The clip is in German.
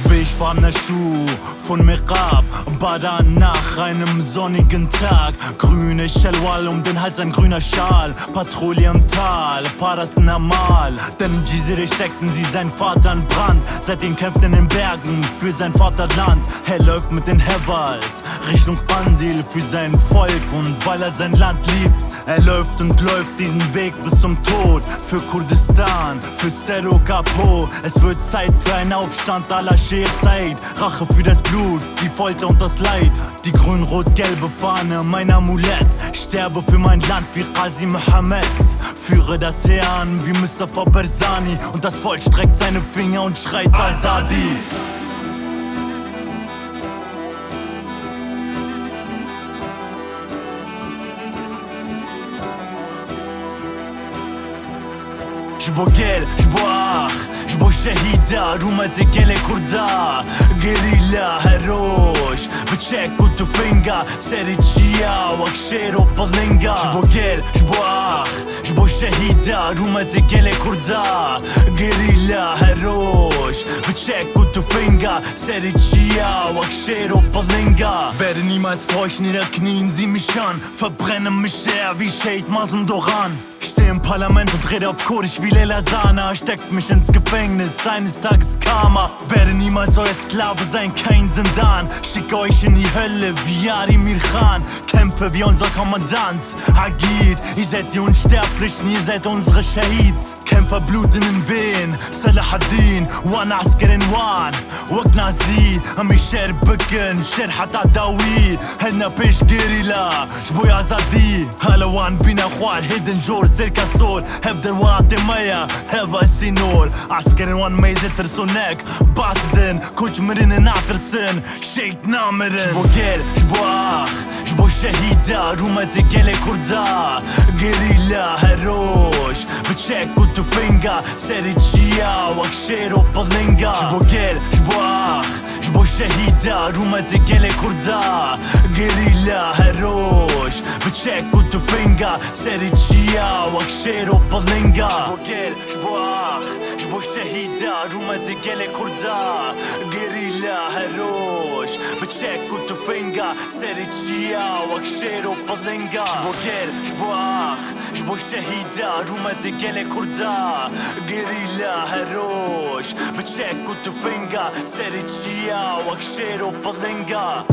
Beigefarbener Schuh von Merab, Badan nach einem sonnigen Tag. Grüne Shalwal um den Hals, ein grüner Schal. Patrouille im Tal, Paras normal. Denn in Jizire steckten sie seinen Vater in Brand. Seitdem kämpft in den Bergen für sein Vaterland. Er läuft mit den Hevals Richtung Pandil für sein Volk und weil er sein Land liebt. Er läuft und läuft diesen Weg bis zum Tod. Für Kurdistan, für Zero Capo. Es wird Zeit für einen Aufstand à la Sheikh Said. Rache für das Blut, die Folter und das Leid. Die grün-rot-gelbe Fahne, mein Amulett. Sterbe für mein Land wie Qazi Mohammed. Führe das Heer an wie Mustafa Barzani. Und das Volk streckt seine Finger und schreit Azadi. جبو قيل جبو اخ جبو شهيدة رومة قيل كردا قريلا هروش بتشيك وتفنجا سيري تشيا وكشيرو بلنجا جبو قيل جبو اخ جبو شهيدة رومة قيل كردا قريلا هروش بتشيك وتفنجا سيري تشيا وكشيرو بلنجا Werde niemals vor euch niederknien, sieh mich an, verbrenne mich sehr wie Shade Mazen Doran. Steh im Parlament und rede auf Kurdisch wie Leila Sana. Steckt mich ins Gefängnis, eines Tages Karma. Werde niemals euer Sklave sein, kein Sindan. Schick euch in die Hölle wie Yarimir Khan. Kämpfe wie unser Kommandant Agid. Ihr seid die Unsterblichen, ihr seid unsere Shahids. Kämpfer Blut in den Wehen, Salah ad-Din وانا عسكر وان وقنا زيد امي شعر بكن شرحة عداوي هلنا بيش قريلا جبوي عزادي هلا وان بينا اخوان هيدن جور سيركا سول هفدر واعطي ميا هفا السينول عسكر وان ميزة ترسونك باسدن كوش مرين نعترسن شيك نامرن جبو قيل جبو اخ جبو شهيدة روما تقيل كردا قريلا هروش بتشيك وتفنجا سيري تشيا وكشيرو بلنجا جبو قيل جبو اخ جبو شهيدة روما تقيل كردا قريلا هروش بتشيك وتفنجا سيري تشيا وكشيرو بلنجا جبو قيل جبو اخ جبو شهيدة روما تقيل كردا قريلا هروش بتشيك وتفنجا سيري تشيا وكشيرو بلنجا جبو قيل جبو اخ جبو شهيدة روما تقيل كردا قريلا هروش بتشيك وتفنجا سيري تشيا وكشيرو بلنجا